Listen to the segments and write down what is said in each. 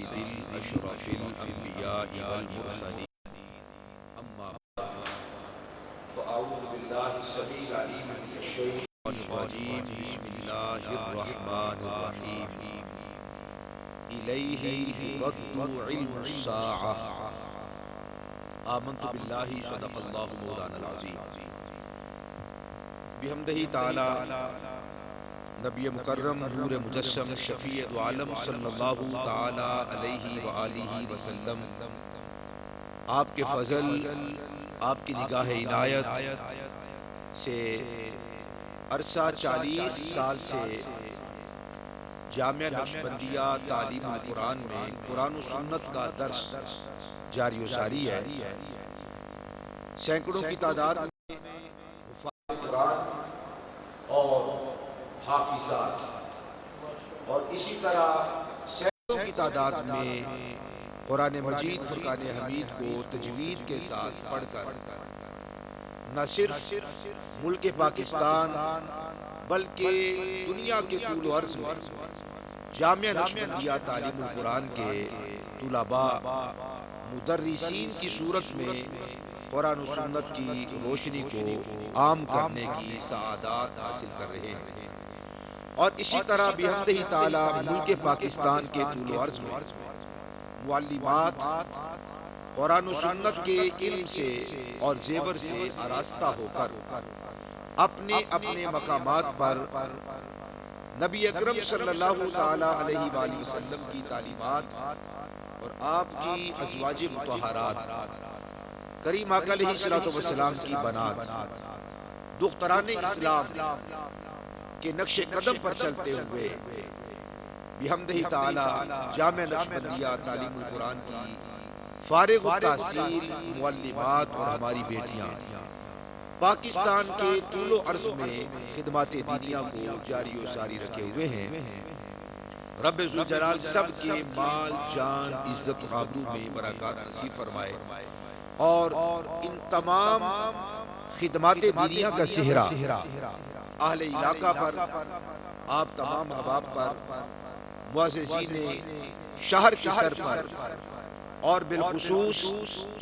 سید الاشرف الانبیاء والمرسلین اما فاعوذ باللہ السمیع العلیم من الشیطان الرجیم بسم اللہ الرحمن الرحیم الیہ یرد علم الساعہ آمنت باللہ صدق اللہ مولانا العظیم بحمدہ تعالی نبی مکرم نور مجسم شفیع دو عالم صلی اللہ تعالی علیہ وآلہ وسلم آپ کے فضل آپ کی نگاہ عنایت سے عرصہ 40 سال سے جامعہ نقشبندیہ تعلیم القرآن میں قرآن و سنت کا درس جاری و ساری ہے. سینکڑوں کی تعداد میں حفاظ قرآن اور حافظات اور اسی طرح سینکڑوں کی تعداد میں قرآن مجید فرقان حمید کو تجوید کے ساتھ پڑھ کر نہ صرف ملک پاکستان بلکہ دنیا کے طول و عرض میں جامعہ نقشبندیہ تعلیم القرآن کے طلباء مدرسین کی صورت میں قرآن و سنت کی روشنی کو عام کرنے کی سعادت حاصل کر رہے ہیں. اور اسی طرح بحمدہ تعالی ملک پاکستان کے طول و عرض میں معلمات قرآن و سنت کے علم سے اور زیور سے آراستہ ہو کر اپنے اپنے مقامات پر نبی اکرم صلی اللہ تعالی علیہ وآلہ وسلم کی تعلیمات اور آپ کی ازواج مطہرات کریم آقا علیہ السلام کی بنات دختران اسلام کے نقش قدم پر چلتے ہوئے بحمدہ تعالی جامعہ نقشبندیہ تعلیم القرآن کی فارغ التحصیل معلمات اور ہماری بیٹیاں پاکستان کے طول و عرض میں خدمات دینیہ کو جاری و ساری رکھے ہوئے ہیں. رب ذوالجلال سب کے مال جان عزت و آبرو میں برکات نصیب فرمائے اور ان تمام خدمات دینیہ کا سہرا اہل علاقہ پر آپ تمام احباب پر معززین شہر کے سر پر اور بالخصوص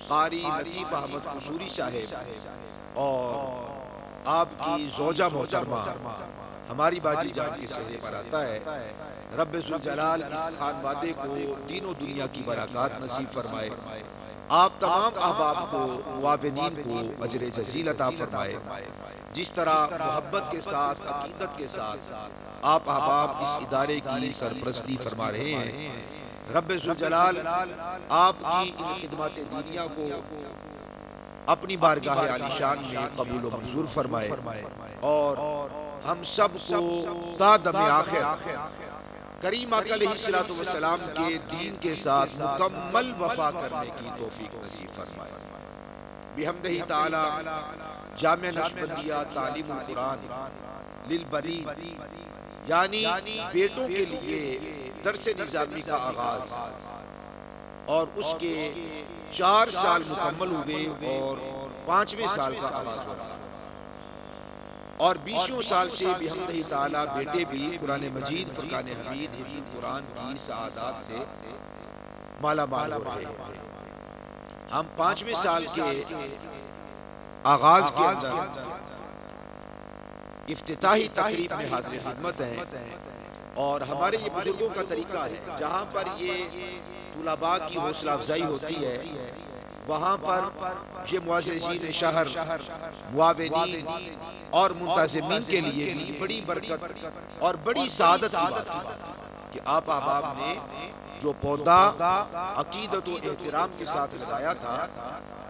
قاری لطیف احمد قصوری صاحب اور آپ کی زوجہ محترمہ ہماری باجی جان کے سہرے پر آتا ہے. رب ذوالجلال اس خانوادے کو دین و دنیا کی برکات نصیب فرمائے. آپ تمام احباب کو معاونین کو اجر جزیل عطا فرمائے. جس طرح محبت کے ساتھ عقیدت کے ساتھ آپ احباب اس ادارے کی سرپرستی فرما رہے ہیں، رب ذوالجلال آپ کی ان خدمات دینیہ کو اپنی بارگاہ عالیشان میں قبول و منظور فرمائے اور ہم سب کو تا دم آخر کریم آقا علیہ السلام کے دین کے ساتھ مکمل وفا کرنے کی توفیق نصیب فرمائے. بحمدہ تعالی جامعہ نقشبندیہ تعلیم القرآن للبنین یعنی بیٹوں کے لیے درس نظامی کا آغاز اور اس کے 4 سال مکمل ہوئے اور 5ویں سال کا آغاز ہو رہا اور 20 سال سے بحمدہ تعالی بیٹے بھی قرآن مجید فرقان حمید حفظ قرآن کی سعادات سے مالا مال ہو رہے ہیں. ہم 5ویں سال کے آغاز کے اندر افتتاحی تقریب میں حاضر خدمت ہیں اور ہمارے یہ بزرگوں کا طریقہ ہے جہاں پر یہ طلباء کی حوصلہ افزائی ہوتی ہے وہاں پر یہ معززین شہر معاونین اور منتظمین کے لیے بھی بڑی برکت اور بڑی سعادت کی بات ہے کہ آپ احباب نے جو پودا عقیدت و احترام کے ساتھ لگایا تھا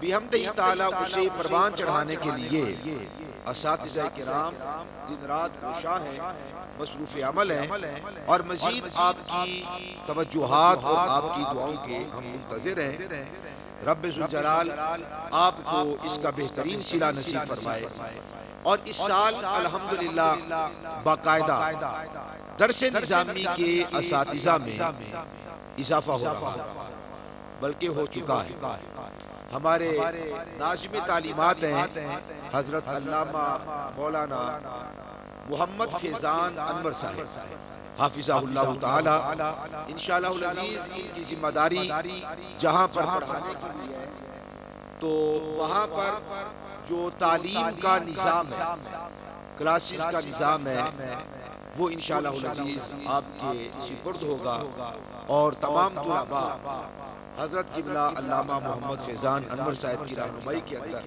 بحمدہ تعالی اسے پروان چڑھانے کے لیے اساتذہ کرام دن رات کوشاں ہیں، مصروف عمل ہیں اور مزید آپ کی توجہات اور آپ کی دعاؤں کے ہم منتظر ہیں. رب ذوالجلال آپ کو اس کا بہترین صلہ نصیب فرمائے اور اس سال الحمدللہ باقاعدہ درس نظامی کے اساتذہ میں اضافہ ہو رہا ہے بلکہ ہو چکا ہے. ہمارے ناظم تعلیمات ہیں حضرت علامہ مولانا محمد فیضان انور صاحب حافظہ اللہ تعالی انشاءاللہ العزیز ان کی ذمہ داری جہاں پر پڑھانے کے لیے ہے تو وہاں پر جو تعلیم کا نظام ہے، کلاسز کا نظام ہے، وہ انشاءاللہ العزیز آپ کے سپرد ہوگا، اور تمام طلباء حضرت قبلہ علامہ محمد فیضان انور صاحب کی رہنمائی کے اندر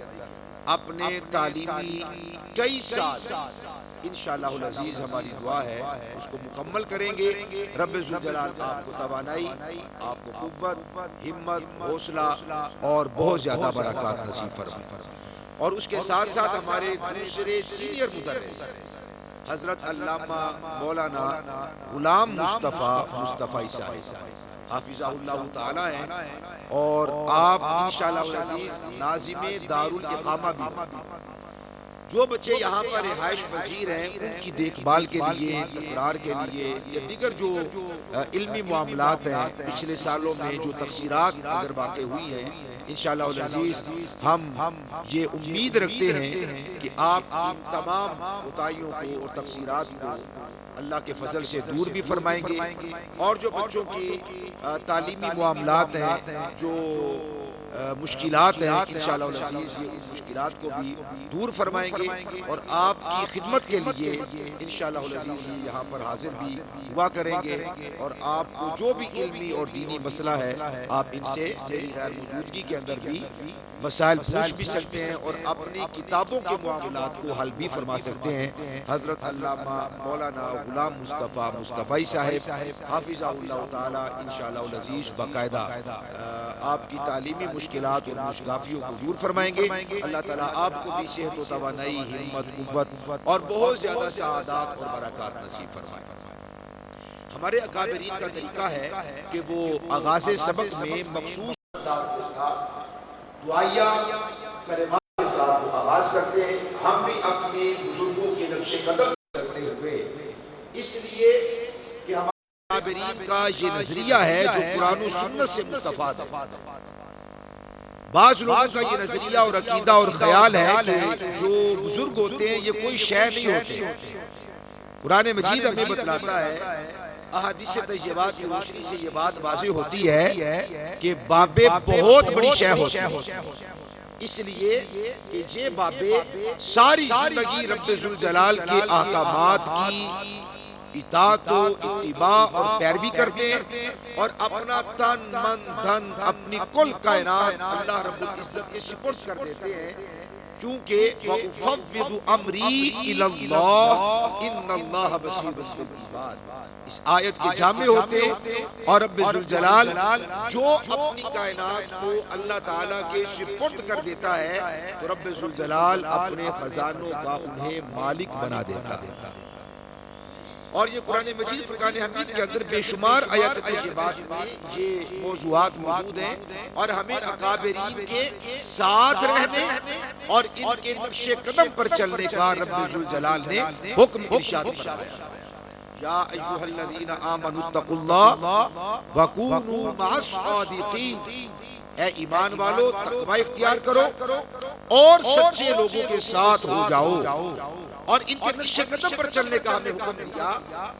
اپنے تعلیمی کئی سال انشاءاللہ العزیز ہماری دعا ہے اس کو مکمل کریں گے۔ رب ذوالجلال آپ کو توانائی، آپ کو قوت، ہمت، حوصلہ اور بہت زیادہ برکات نصیب فرمائے۔ اور اس کے ساتھ ساتھ ہمارے دوسرے سینئر مدرس حضرت علامہ مولانا غلام مصطفی صاحب حافظہ اللہ تعالی ہیں، اور آپ انشاءاللہ العزیز ناظم دارالاقامہ بھی، جو بچے یہاں پر رہائش پذیر ہیں ان کی دیکھ بھال کے لیے، تکرار کے لیے یا دیگر جو علمی معاملات ہیں، پچھلے سالوں میں جو تقصیرات اگر واقع ہوئی ہیں، انشاءاللہ العزیز ہم یہ امید رکھتے ہیں کہ آپ ان تمام کوتاہیوں کو اور تقصیرات کو اللہ کے فضل سے دور بھی فرمائیں گے، اور جو بچوں کی تعلیمی معاملات ہیں، جو مشکلات ہیں، انشاءاللہ العزیز یہ مشکلات کو بھی دور فرمائیں گے، اور آپ کی خدمت کے لیے انشاءاللہ العزیز یہ یہاں پر حاضر بھی دعا کریں گے، اور آپ کو جو بھی علمی اور دینی مسئلہ ہے آپ ان سے میری غیر موجودگی کے اندر بھی مسائل پوچھ بھی سکتے ہیں، اور اپنی کتابوں کے معاملات کو حل بھی فرما سکتے ہیں۔ حضرت علامہ مولانا غلام مصطفی صاحب حافظہ اللہ تعالی انشاءاللہ العزیز باقاعدہ آپ کی تعلیمی مشکلات اور مشکافیوں کو دور فرمائیں گے۔ اللہ تعالیٰ آپ کو بھی صحت و توانائی، ہمت، قوت اور بہت زیادہ سعادات اور برکات نصیب فرمائے۔ ہمارے اکابرین کا طریقہ ہے کہ وہ آغاز سبق میں مخصوص انداز کے ساتھ دعائیہ کلمات کے ساتھ آغاز کرتے ہیں۔ ہم بھی اپنے بزرگوں کے نقش قدم کرتے ہوئے، اس لیے کہ ہمارے اکابرین کا یہ نظریہ ہے جو قرآن و سنت سے مستفاد ہے۔ بعض لوگوں کا یہ نظریہ اور عقیدہ اور خیال ہے کہ جو بزرگ ہوتے ہیں یہ کوئی شے نہیں ہوتے۔ قرآن مجید ہمیں بتلاتا ہے، احادیث طیبات کی روشنی سے یہ بات واضح ہوتی ہے کہ بابے بہت بڑی شے ہوتے ہیں، اس لیے کہ یہ بابے ساری زندگی رب ذوالجلال کے احکامات کی اطاعت و اتباع اور پیروی کرتے ہیں، اور اپنا تن من دھن اپنی کل کائنات اللہ رب العزت کے سپرد کر دیتے ہیں، کیونکہ وَأُفَوِّضُ أَمْرِي إِلَى اللَّهِ إِنَّ اللَّهَ بَصِيرٌ بِالْعِبَادِ۔ اس آیت کے جامع ہوتے ہیں، اور رب ذوالجلال جو اپنی کائنات کو اللہ تعالیٰ کے سپرد کر دیتا ہے تو رب ذوالجلال اپنے خزانوں کا انہیں مالک بنا دیتا ہے۔ اور یہ قرآن مجید فرقان حمید کے اندر بے شمار آیات طیبات میں یہ موضوعات موجود ہیں، اور ہمیں اکابرین کے ساتھ رہنے اور ان کے نقش قدم پر چلنے کا رب ذوالجلال نے حکم ارشاد فرمایا۔ یا ایھا الذین آمنوا اتقوا اللہ وکونوا مع الصادقین، اے ایمان والو تقوی اختیار کرو اور سچے لوگوں کے ساتھ ہو جاؤ، اور ان کے نقش قدم پر چلنے کا ہمیں حکم دیا۔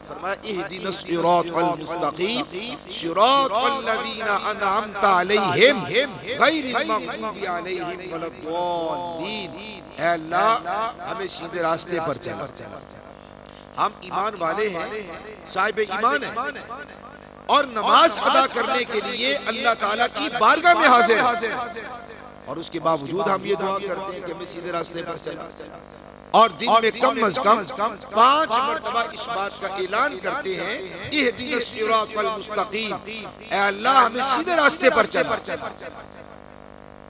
فرمایا اہدنا الصراط المستقیم صراط الذین انعمت علیہم غیر المغضوب علیہم ولا الضالین۔ اے اللہ ہمیں سیدھے راستے پر چلا۔ ہم ایمان والے ہیں، صاحب ایمان ہیں، اور نماز ادا کرنے کے لیے اللہ تعالیٰ کی بارگاہ میں حاضر ہیں، اور اس کے باوجود ہم یہ دعا کرتے ہیں کہ ہمیں سیدھے راستے پر چلا، اور دن میں کم از کم 5 مرتبہ اس بات کا اعلان کرتے ہیں اہدنا الصراط المستقیم، اے اللہ ہمیں سیدھے راستے پر چلا۔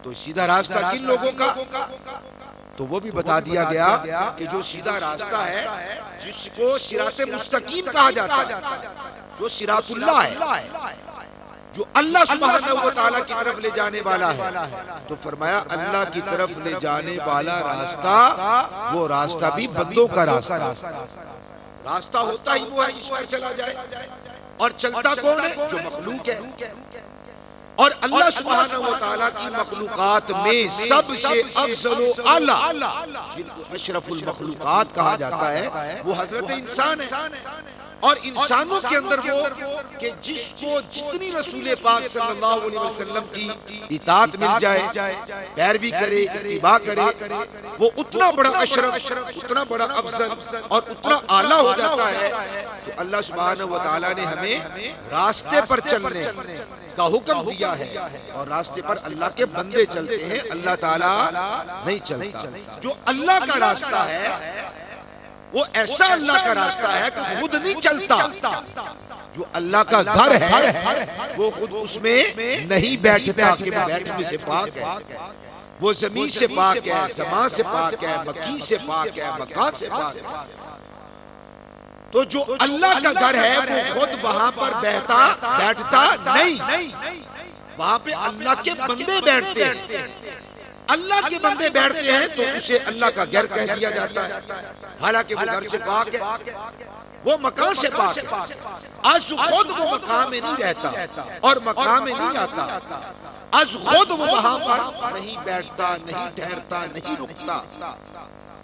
تو سیدھا راستہ کن لوگوں کا؟ تو وہ بھی بتا دیا گیا کہ جو سیدھا راستہ ہے جس کو صراط مستقیم کہا جاتا ہے، جو صراط اللہ ہے، جو اللہ سبحانہ و تعالیٰ کی طرف لے جانے والا ہے، تو فرمایا اللہ کی طرف لے جانے والا راستہ وہ راستہ بھی بندوں کا راستہ ہوتا ہی وہ ہے جس پر چلا جائے، اور چلتا کون ہے؟ جو مخلوق ہے۔ اور اللہ سبحانہ و تعالیٰ کی مخلوقات میں سب سے افضل و اعلیٰ جن کو اشرف المخلوقات کہا جاتا ہے وہ حضرت انسان ہے۔ اور انسانوں کے اندر وہ کہ جس کو جتنی رسول پاک صلی اللہ علیہ وسلم کی اطاعت مل جائے، پیروی کرے، اتباع کرے، وہ اتنا بڑا اشرف، اتنا بڑا افضل اور اتنا اعلیٰ ہو جاتا ہے۔ تو اللہ سبحانہ وتعالی نے ہمیں راستے پر چلنے کا حکم دیا ہے، اور راستے پر اللہ کے بندے چلتے ہیں، اللہ تعالیٰ نہیں چلتا۔ جو اللہ کا راستہ ہے وہ ایسا اللہ کا راستہ ہے کہ خود نہیں چلتا۔ جو اللہ کا گھر ہے وہ خود اس میں نہیں بیٹھتا کہ وہ بیٹھنے سے پاک ہے، وہ زمین سے پاک ہے، زمان سے پاک ہے، مکین سے پاک ہے، مکان سے پاک ہے۔ تو جو اللہ کا گھر ہے وہ خود وہاں پر بیٹھتا نہیں، وہاں پہ اللہ کے بندے بیٹھتے ہیں۔ اللہ کے بندے بیٹھتے ہیں تو اسے اللہ کا گھر کہہ دیا جاتا ہے، حالانکہ وہ گھر سے پاک ہے، وہ مکان سے پاک ہے۔ از خود وہ مکان میں نہیں رہتا اور مکان میں نہیں آتا، از خود وہ وہاں پر نہیں بیٹھتا، نہیں ٹھہرتا، نہیں رکتا،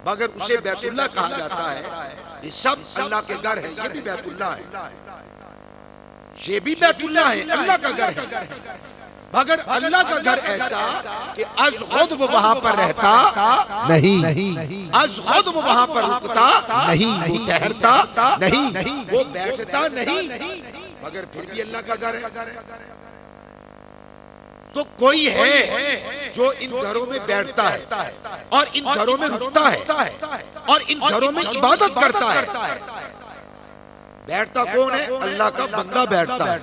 مگر اسے بیت اللہ کہا جاتا ہے۔ یہ سب اللہ کے گھر ہے، یہ بھی بیت اللہ ہے، یہ بھی بیت اللہ ہے، اللہ کا گھر ہے، مگر اللہ کا گھر ایسا کہ از خود وہ وہاں پر رہتا نہیں، از خود وہ وہاں پر رکتا نہیں، وہ ٹھہرتا نہیں، وہ بیٹھتا نہیں، مگر پھر بھی اللہ کا گھر ہے۔ تو کوئی ہے جو ان گھروں میں بیٹھتا ہے اور ان گھروں میں رکتا ہے اور ان گھروں میں عبادت کرتا ہے۔ بیٹھتا کون ہے؟ اللہ کا بندہ بیٹھتا ہے،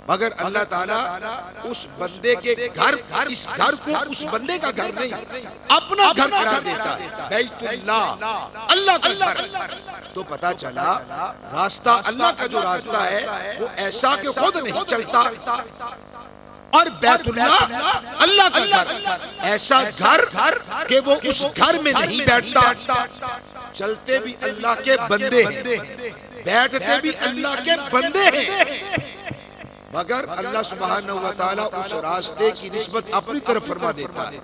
مگر اللہ تعالیٰ اس بندے کے گھر، اس گھر کو اس بندے کا گھر نہیں، اپنا گھر قرار دیتا ہے، بیت اللہ، اللہ کا گھر۔ تو پتا چلا راستہ اللہ کا جو راستہ ہے وہ ایسا کہ خود نہیں چلتا، اور بیت اللہ اللہ کا گھر ایسا گھر کہ وہ اس گھر میں نہیں بیٹھتا، چلتے بھی اللہ کے بندے ہیں، بیٹھتے بھی اللہ کے بندے ہیں، مگر اللہ سبحانہ وتعالی اس راستے کی نسبت اپنی طرف فرما دیتا ہے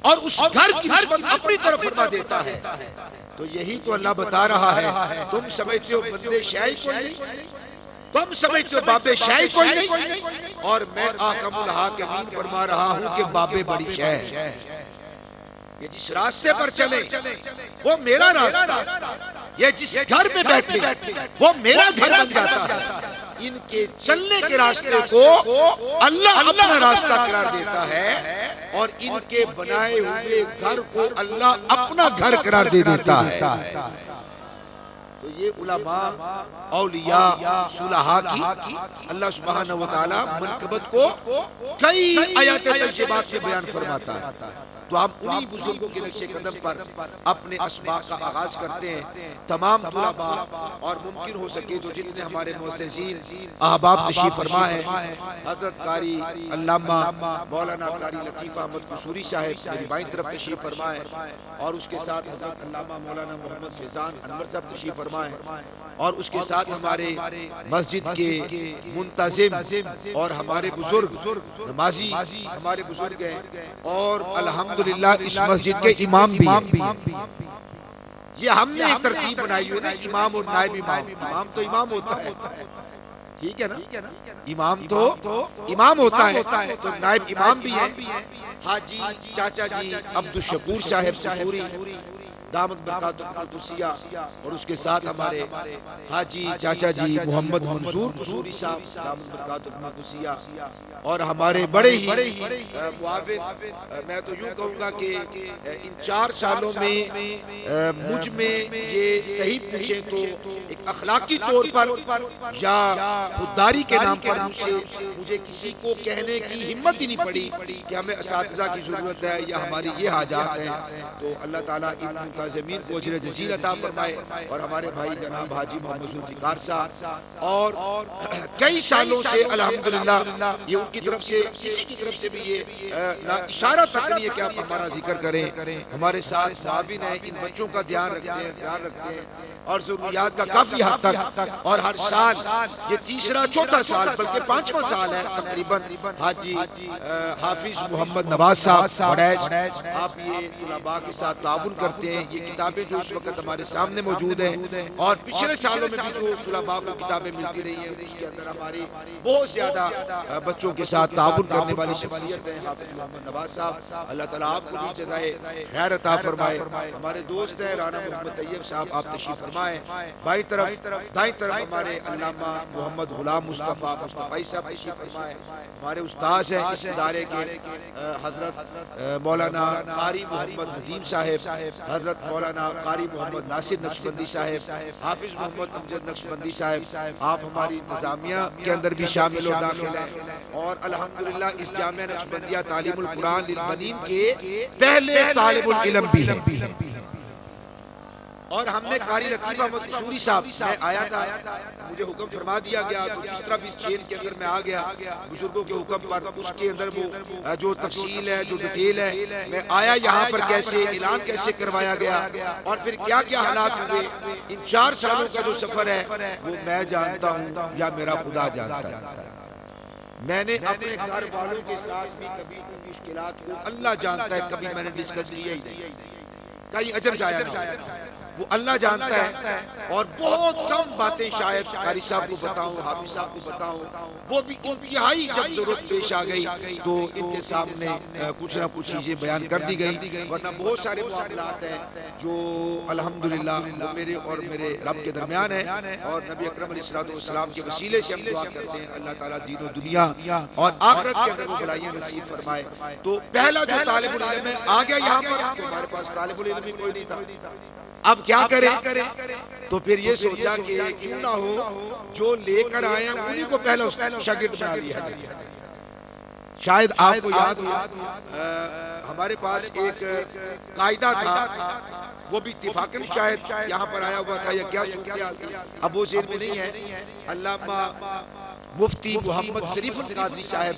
اور اس گھر کی نسبت اپنی طرف فرما دیتا ہے۔ تو یہی تو اللہ بتا رہا ہے، تم سمجھتے ہو بندے شاہی کوئی نہیں، تم سمجھتے ہو بابے شاہی کوئی نہیں، اور میں آکم الحاکمین فرما رہا ہوں کہ بابے بڑی شاہ ہے۔ یہ جس راستے پر چلے وہ میرا راستہ، یہ جس گھر میں بیٹھے وہ میرا گھر بن جاتا ہے۔ ان کے چلنے کے راستے کو اللہ اپنا راستہ قرار دیتا ہے اور ان کے بنائے ہوئے گھر کو اللہ اپنا گھر قرار دے دیتا ہے۔ تو یہ علماء، اولیاء، صلحاء کی اللہ سبحانہ وتعالی منقبت کو کئی آیات طیبات میں بیان فرماتا ہے۔ تو ہم انہی بزرگوں کے نقش قدم پر اپنے اسباق کا آغاز کرتے ہیں۔ تمام طلباء اور ممکن ہو سکے تو جتنے ہمارے معززین احباب تشریف فرما ہے، حضرت قاری علامہ مولانا قاری لطیف احمد قصوری صاحب میری بائیں طرف تشریف فرما ہے، اور اس کے ساتھ حضرت علامہ مولانا محمد فیضان انور صاحب تشریف فرما ہے، اور اس کے ساتھ ہمارے مسجد کے منتظم اور ہمارے بزرگ نمازی ہمارے بزرگ ہیں، اور الحمدللہ اس مسجد کے امام بھی ہیں۔ یہ ہم نے ایک ترتیب بنائی ہوئی نا، امام اور نائب امام۔ امام تو امام ہوتا ہے، ٹھیک ہے نا، امام تو امام ہوتا ہے، تو نائب امام بھی ہیں۔ حاجی چاچا جی عبدالشکور صاحب قصوری دامت برکاتہ القدسیہ، اور اس کے ساتھ ہمارے حاجی چاچا جی محمد منظور قصوری صاحب دامت برکاتہ القدسیہ، اور ہمارے بڑے ہی معاون، میں تو یوں کہوں گا کہ ان 4 سالوں میں مجھ میں یہ صحیح پوچھیں تو ایک اخلاقی طور پر یا خودداری کے نام پر مجھے کسی کو کہنے کی ہمت ہی نہیں پڑی کہ ہمیں اساتذہ کی ضرورت ہے یا ہماری یہ حاجات ہیں۔ تو اللہ تعالیٰ ان منتظمین کو اجر جزیل عطا فرمائے، اور ہمارے بھائی جناب حاجی محمد ذوالفقار صاحب، اور کئی سالوں سے الحمدللہ یہ ان کی طرف سے، کسی کی طرف سے بھی یہ اشارہ تک نہیں ہے کہ آپ ہمارا ذکر کریں، ہمارے ساتھ معاون ہیں، ان بچوں کا دھیان رکھتے ہیں، خیال رکھتے ہیں، اور ضروریات کا کافی حد تک، اور ہر سال یہ تیسرا چوتھا سال بلکہ 5واں سال ہے تقریباً حاجی حافظ محمد نواز صاحب وڈیج، آپ یہ طلباء کے ساتھ تعاون کرتے ہیں، یہ کتابیں جو اس وقت ہمارے سامنے موجود ہیں اور پچھلے سالوں میں بھی جو طلباء کو کتابیں ملتی رہی ہیں، اس کے اندر ہماری بہت زیادہ بچوں کے ساتھ تعاون کرنے والی شخصیت ہے حافظ محمد نواز صاحب، اللہ تعالیٰ آپ کو بھی جزائے خیر عطا فرمائے۔ ہمارے دوست ہیں رانا محمد طیب صاحب، آپ تشریف فرمائیں۔ بائیں طرف دائیں طرف ہمارے علامہ محمد غلام مصطفیٰ مصطفی صاحب تشریف فرمائیں۔ ہمارے استاذ ہیں اس ادارے کے حضرت مولانا قاری محمد ندیم صاحب، حضرت مولانا قاری محمد ناصر نقشبندی صاحب، حافظ محمد امجد نقشبندی صاحب، آپ ہماری انتظامیہ کے اندر بھی شامل و داخل ہیں، اور الحمدللہ اس جامعہ نقشبندیہ تعلیم القرآن للبنین کے پہلے طالب العلم بھی ہیں۔ اور ہم نے قاری لطیف احمد قصوری صاحب، میں آیا تھا، مجھے حکم فرما دیا گیا تو جس طرح بھی اس چین کے اندر میں آ گیا بزرگوں کے حکم پر، اس کے اندر وہ جو تفصیل ہے جو ڈیٹیل ہے، میں آیا یہاں پر کیسے اعلان کیسے کروایا گیا اور پھر کیا کیا حالات ہوئے، ان 4 سالوں کا جو سفر ہے وہ میں جانتا ہوں یا میرا خدا جانتا ہے۔ میں نے اپنے گھر والوں کے ساتھ بھی کبھی مشکلات کو اللہ جانتا ہے کبھی میں نے ڈسکس کیا ہی نہیں، کئی اجر ضائع نہ ہو، وہ اللہ جانتا ہے۔ اور بہت کم باتیں شاید قاری صاحب کو بتاؤں، حافظ صاحب کو بتاؤں، وہ بھی انتہائی جب ضرورت پیش آ گئی تو ان کے سامنے کچھ نہ کچھ چیزیں بیان کر دی گئی، ورنہ بہت سارے معاملات ہیں جو الحمدللہ وہ میرے اور میرے رب کے درمیان ہیں، اور نبی اکرم علیہ السلام کے وسیلے سے ہم دعا کرتے ہیں اللہ تعالیٰ دین و دنیا اور آخرت کے اندر وہ بھلائیاں نصیب فرمائے۔ تو پہلا جو طالب العلم ہے آ گیا یہاں پر، ہمارے پاس طالب العلم ہی کوئی نہیں تھا، اب کیا کریں؟ تو پھر یہ سوچا کہ کیوں نہ ہو جو لے کر آئے ہیں انہی کو پہلے شاگرد بنا لیا ہے۔ شاید آپ کو یاد ہو ہمارے پاس ایک قاعدہ تھا، وہ بھی اتفاقاً شاید یہاں پر آیا ہوا تھا یا کیا صورتحال تھی اب وہ ذہن میں نہیں ہے۔ علامہ مفتی محمد شریف القادری صاحب،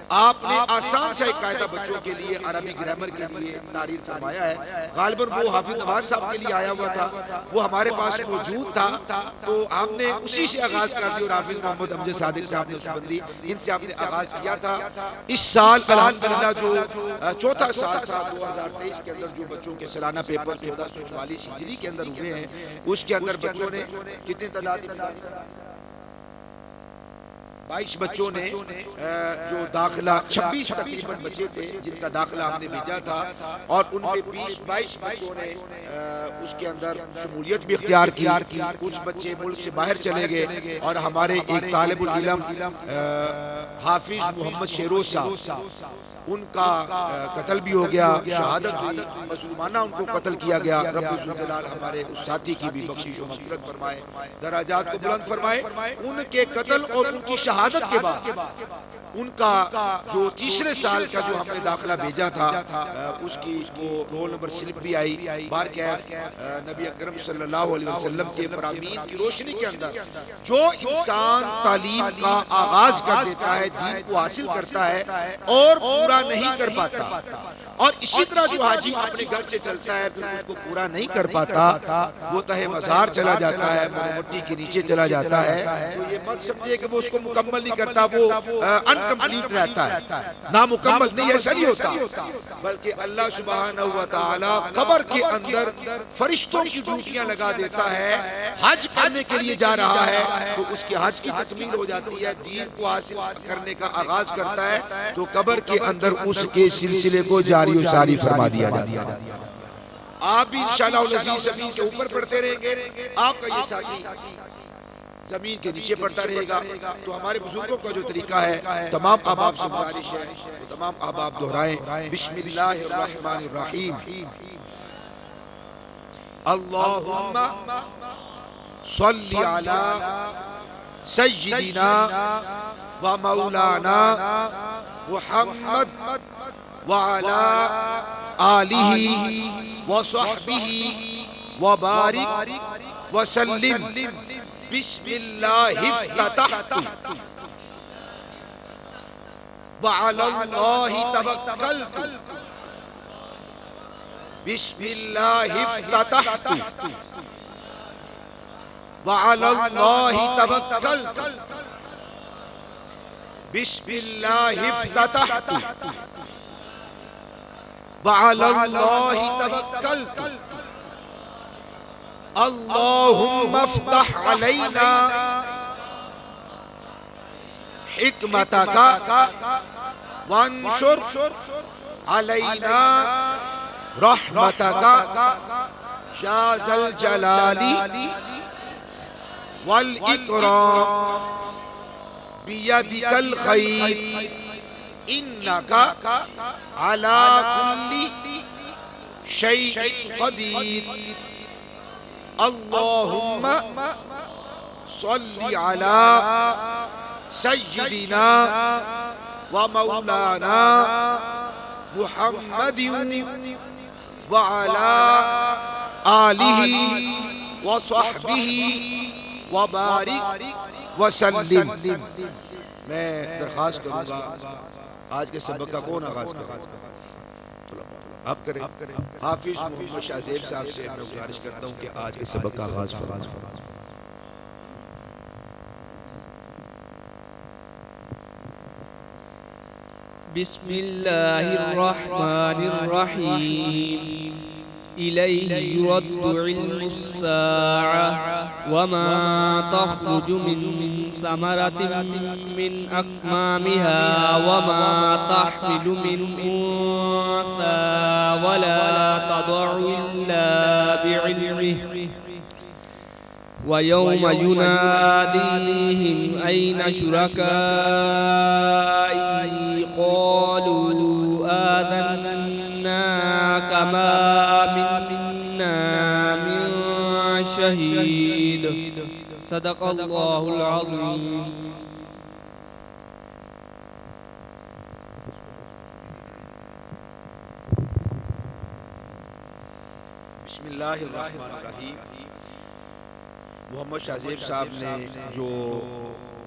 آپ نے آسان سا ایک قاعدہ بچوں کے لیے عربی گرامر کے لیے تعریف فرمایا ہے، غالباً وہ حافظ نواز صاحب کے لیے آیا ہوا تھا، وہ ہمارے پاس موجود تھا تو ہم نے اسی سے آغاز کر دیا، اور حافظ محمد امجد صادق صاحب نقشبندی ان سے ہم نے آغاز کیا تھا۔ اس سال الحمدللہ جو چوتھا سال تھا 2023 کے اندر جو بچوں کے سالانہ پیپر 1444 ہجری کے اندر ہوئے ہیں، اس کے اندر بچوں نے کتنی تعداد 22 بچوں نے جو داخلہ 26 تقریباً بچے تھے جن کا داخلہ ہم نے بھیجا تھا، اور ان میں 22 بچوں نے اس کے اندر شمولیت بھی اختیار کی، کچھ بچے ملک سے باہر چلے گئے، اور ہمارے ایک طالب العلم حافظ محمد شیروز صاحب ان کا قتل بھی ہو گیا، شہادت ہوئی، مظلومانہ ان کو قتل کیا گیا۔ رب ذوالجلال ہمارے اس ساتھی کی بھی بخشش و مغفرت فرمائے، درجات کو بلند فرمائے۔ ان کے قتل اور ان کی شہادت کے بعد ان کا جو تیسرے سال کا جو ہم نے داخلہ بھیجا تھا اس کی وہ رول نمبر سلپ بھی آئی۔ بارکیف نبی اکرم صلی اللہ علیہ وسلم کے فرامین کی روشنی کے اندر جو انسان تعلیم کا آغاز کر دیتا ہے، دین کو حاصل کرتا ہے اور پورا نہیں کر پاتا، اور اسی طرح جو حاجی اپنے گھر سے چلتا ہے پھر اس کو پورا نہیں کر پاتا، وہ تہے مزار چلا جاتا ہے، مٹی کے نیچے چلا جاتا ہے، تو یہ مت سمجھے کہ وہ اس کو مکمل نہیں کرتا، وہ انکمپلیٹ رہتا ہے، نامکمل نہیں، ایسا نہیں ہوتا، بلکہ اللہ سبحانہ وتعالی قبر کے اندر فرشتوں کی ڈیوٹیاں لگا دیتا ہے، حج کرنے کے لیے جا رہا ہے تو اس کی حج کی تکمیل ہو جاتی ہے، دین کو حاصل کرنے کا آغاز کرتا ہے تو قبر کے اندر اس کے سلسلے کو جاری و ساری فرما دیا جاتا ہے۔ آپ بھی انشاءاللہ العزیز زمین کے اوپر پڑھتے رہیں گے، آپ کا یہ ساتھی زمین کے نیچے پڑھتا رہے گا۔ تو ہمارے بزرگوں کا جو طریقہ ہے تمام احباب سے گزارش ہے وہ تمام احباب دہرائیں۔ بسم اللہ الرحمن الرحیم، اللہم صلی علی سیدنا و مولانا محمد وعلى آلہ وصحبہ وبارک وسلم۔ بسم اللہ افتتحت وعلى اللہ توکلت، بسم اللہ افتتحت وعلى اللہ توکلت، بسم اللہ افتتحت وعلى اللہ توکلت، اللہم افتح علینا حکمتک وانشر علینا رحمتک یا ذا الجلال والاکرام بیدک الخیر انکا علی کل شیء قدیر اللہم صلی علی سیدنا و مولانا محمد وعلی آلہ و صحبہ و بارک وسلم۔ میں درخواست کروں گا آج کے سبق کا کون آغاز کرے؟ آپ کریں۔ حافظ محمد شاہ زیب صاحب سے میں گزارش کرتا ہوں کہ آج کے سبق کا آغاز فرمائیں۔ بسم اللہ الرحمن الرحیم إليه يرد علم الساعة وما تخرج من ثمرة من أكمامها وما تحمل من أنثى ولا تضع إلا بعلمه ويوم يناديهم أين شركائي قالوا آذناك ما منا من شهيد صدق الله العظيم۔ بسم اللہ الرحمن الرحیم۔ محمد شاہ زیب صاحب نے جو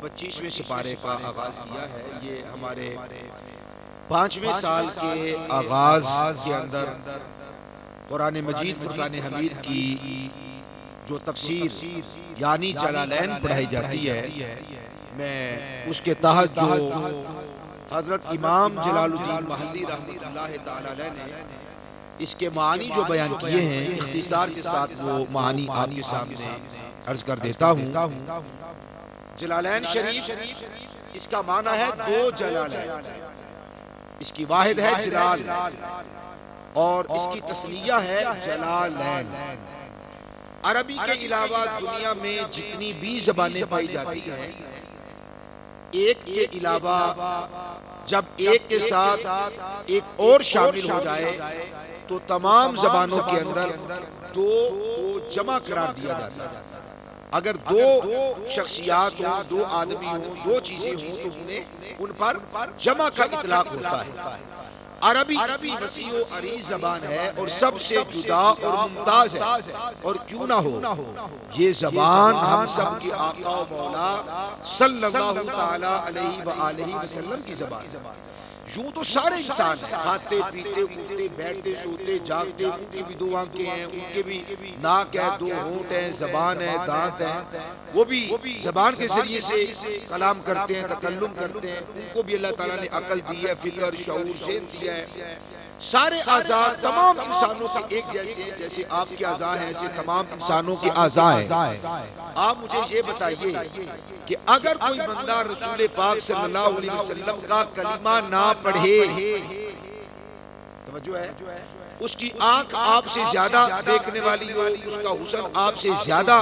25ویں سپارے کا آغاز کیا ہے، یہ ہمارے 5ویں سال کے آغاز کے اندر قرآن مجید فرقان حمید کی جو تفسیر یعنی جلالین پڑھائی جاتی ہے، میں اس کے تحت جو حضرت امام جلال الدین محلی رحمۃ اللہ تعالی علیہ نے اس کے معنی جو بیان کیے ہیں، اختصار کے ساتھ وہ معنی آپ کے سامنے عرض کر دیتا ہوں۔ جلالین شریف اس کا معنی ہے دو جلالین، اس کی واحد ہے جلال اور اس کی تثنیہ ہے جلالین۔ عربی کے علاوہ دنیا میں جتنی بھی زبانیں پائی جاتی ہیں، ایک کے علاوہ جب ایک کے ساتھ ایک اور شامل ہو جائے تو تمام زبانوں کے اندر دو کو جمع قرار دیا جاتا ہے۔ اگر دو شخصیات ہوں، دو آدمی ہوں، دو چیزیں ہوں تو ان پر جمع کا اطلاق ہوتا ہے۔ عربی اتنی وسیع و عریض زبان ہے اور سب سے جدا اور ممتاز ہے، اور کیوں نہ ہو یہ زبان ہم سب کے آقا و مولا صلی اللہ تعالی علیہ وآلہ وسلم کی زبان ہے۔ یوں تو سارے انسان ہیں، کھاتے پیتے اٹھتے بیٹھتے سوتے جاگتے، ان کی بھی دو آنکھیں ہیں، ان کے بھی ناک ہے، دو ہونٹ ہیں، زبان ہے، دانت ہیں، وہ بھی زبان کے ذریعے سے کلام کرتے ہیں، تکلم کرتے ہیں۔ ان کو بھی اللہ تعالیٰ نے عقل دی ہے، فکر، شعور، ذہن دیا ہے۔ سارے اعضاء تمام انسانوں کے ایک جیسے ہیں، جیسے آپ کے اعضاء ہیں ایسے تمام انسانوں کے اعضاء ہیں۔ آپ مجھے یہ بتائیے کہ اگر کوئی بندہ رسول پاک صلی اللہ علیہ وسلم کا کلمہ نہ پڑھے، توجہ ہے، اس کی آنکھ آپ سے زیادہ دیکھنے والی ہو، اس کا حسن آپ سے زیادہ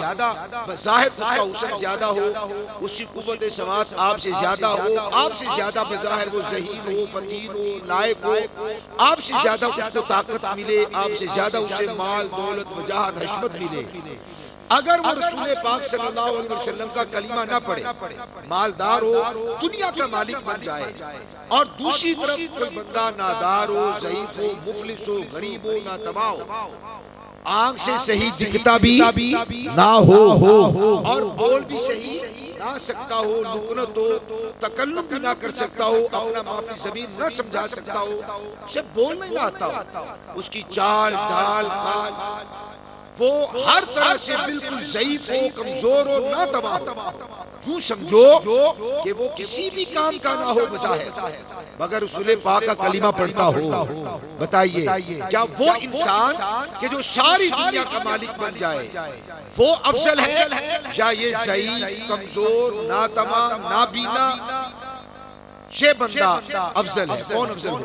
بظاہر اس کا حسن زیادہ ہو، اس کی قوت سماعت آپ سے زیادہ ہو، آپ سے زیادہ بظاہر وہ ذہین ہو، فطین ہو، لائق ہو، آپ سے زیادہ اس کو طاقت ملے، آپ سے زیادہ اسے مال، دولت، وجاہت، حشمت ملے، اگر وہ رسول پاک صلی اللہ علیہ وسلم کا کلمہ نہ پڑھے، مالدار ہو، دنیا کا مالک بن جائے، اور دوسری طرف کوئی بندہ نادار ہو، ضعیف ہو، مفلس ہو، غریب ہو، ناتواں ہو، آنکھ سے صحیح دکھتا بھی نہ ہو اور بول بھی صحیح نہ سکتا ہو، لکنت ہو، تکلم بھی نہ کر سکتا ہو، اپنا معافی زمین نہ سمجھا سکتا ہو، اسے بولنا ہی نہ آتا ہو، اس کی چال ڈال وہ ہر طرح سے بالکل ضعیف ہو، کمزور ہو، ناتواں ہو، یوں سمجھو کہ وہ کسی بھی کام کا نہ ہو بظاہر مگر رسول پاک کا کلمہ پڑھتا ہو. بتائیے کیا وہ انسان کہ جو ساری دنیا کا مالک بن جائے وہ افضل ہے یا یہ ضعیف، کمزور، ناتواں، نابینا یہ بندہ افضل ہے؟ کون افضل ہے؟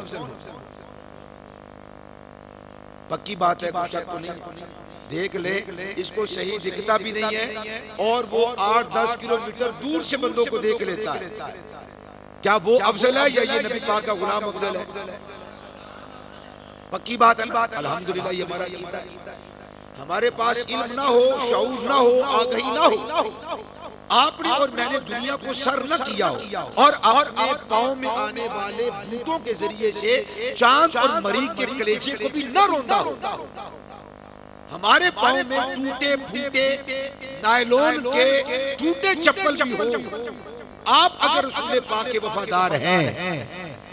پکی بات ہے، کچھ شک تو نہیں. دیکھ لے اس کو صحیح دکھتا بھی نہیں ہے اور وہ 8-10 کلومیٹر دور سے بندوں کو دیکھ لیتا ہے. کیا وہ افضل ہے یا یہ نبی پاک کا غلام افضل ہے؟ پکی بات ہے. الحمدللہ یہ ہمارا عقیدہ ہے. ہمارے پاس علم نہ ہو، شعور نہ ہو، آگہی نہ ہو، آپ نے اور میں نے دنیا کو سر نہ کیا ہو اور اپنے پاؤں میں آنے والے بھوتوں کے ذریعے سے چاند اور مریخ کے کلیجے کو بھی نہ روندا ہو، ہمارے پاؤں میں ٹوٹے پھوٹے نائلون کے ٹوٹے چپل بھی ہو، آپ اگر رسول پاک کے وفادار ہیں،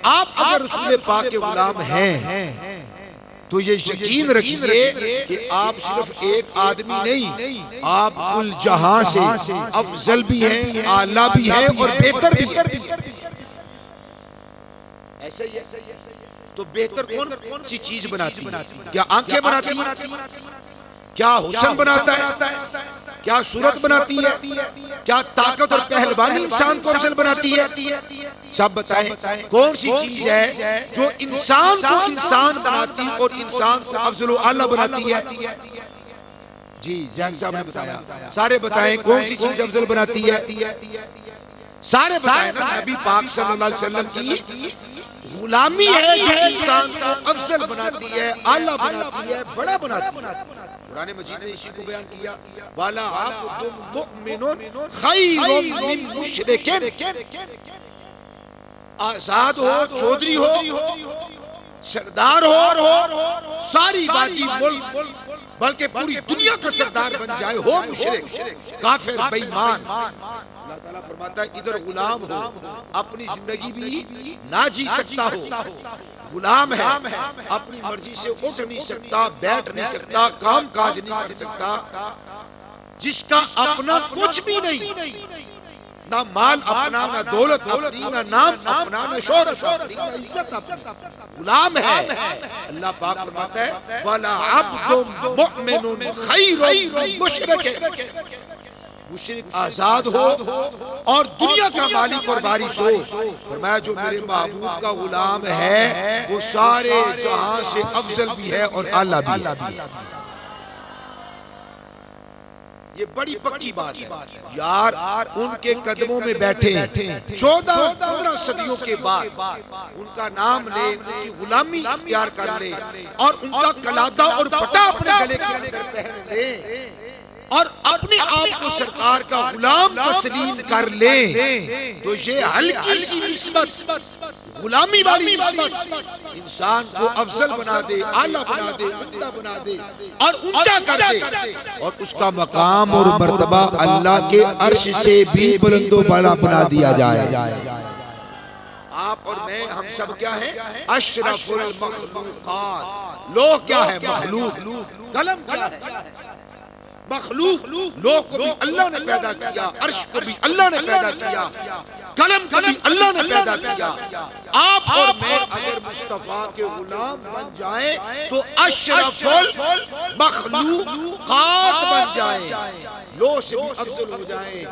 آپ اگر رسول پاک کے غلام ہیں تو یہ یقین رکھیے کہ آپ صرف ایک آدمی نہیں، آپ کل جہاں سے افضل بھی ہیں، اعلیٰ بھی ہیں اور بہتر بھی ہیں. ایسا ہی ہے. تو بہتر کون سی چیز بناتی ہے؟ کیا آنکھیں بناتی ہے؟ کیا حسن بناتا ہے؟ کیا صورت بناتی ہے؟ کیا طاقت اور پہلوانی انسان کو افضل بناتی ہے؟ سب بتائیں کون سی چیز ہے جو انسان کو انسان بناتی اور انسان کو افضل و اعلیٰ بناتی ہے؟ جی زین صاحب نے بتایا. سارے بتائیں کون سی چیز افضل بناتی ہے؟ سارے بتائیں نا. نبی پاک صلی اللہ علیہ وسلم کی غلامی ہے جو انسان کو افضل بناتی ہے، اعلیٰ بناتی ہے، بڑا بناتی ہے. قرآن مجید نے اسی کو بیان کیا وَلَا عَبْدٌ مُؤْمِنٌ خَيْرٌ مِّن مُشْرِكٍ. آزاد ہو، چودھری ہو، سردار ہو، ساری وادی ملک بلکہ پوری دنیا کا سردار بن جائے، ہو مشرک، کافر، بے ایمان. اللہ تعالیٰ فرماتا ہے ادھر غلام ہو، اپنی زندگی بھی نہ جی سکتا ہو، غلام ہے، اپنی مرضی سے اٹھ نہیں سکتا، بیٹھ نہیں سکتا، کام کاج نہیں کر سکتا، جس کا اپنا کچھ بھی نہیں، نہ مال اپنا، نہ دولت اپنی، نہ نام اپنا، نہ شہرت اپنی، نہ عزت اپنی، غلام ہے. اللہ پاک فرماتا ہے وَلَا عَبْدٌ مُؤْمِنٌ خَيْرٌ مِّن مُشْرِكٍ. مشرک آزاد ہو اور دنیا کا مالک اور وارث ہو. فرمایا جو میرے محبوب کا غلام ہے وہ سارے جہاں سے افضل بھی ہے اور اعلیٰ بھی ہے. یہ بڑی پکی بات ہے یار. ان کے قدموں میں بیٹھے 14-15 صدیوں کے بعد ان کا نام لے، ان کی غلامی اختیار کر لے اور ان کا کلادہ اور پٹا اپنے گلے کے اندر پہن لے اور اپنے آپ کو سرکار کا غلام تسلیم کر لیں تو یہ ہلکی سی نسبت، غلامی والی نسبت انسان کو افضل بنا دے، اعلیٰ بنا دے، عمدہ بنا دے اور اونچا کر دے اور اس کا مقام اور مرتبہ اللہ کے عرش سے بھی بلند و بالا بنا دیا جائے. آپ اور میں ہم سب کیا ہیں؟ اشرف المخلوقات. لوگ کیا ہے؟ مخلوق. قلم کیا ہے؟ مخلوق. لوگ کو بھی اللہ نے پیدا کیا، عرش کو بھی اللہ نے پیدا کیا، قلم کو بھی اللہ نے پیدا کیا. آپ اور میں اگر مصطفیٰ کے غلام بن جائیں تو اشرف المخلوقات بن جائیں، لوہ سے بھی افضل ہو جائیں،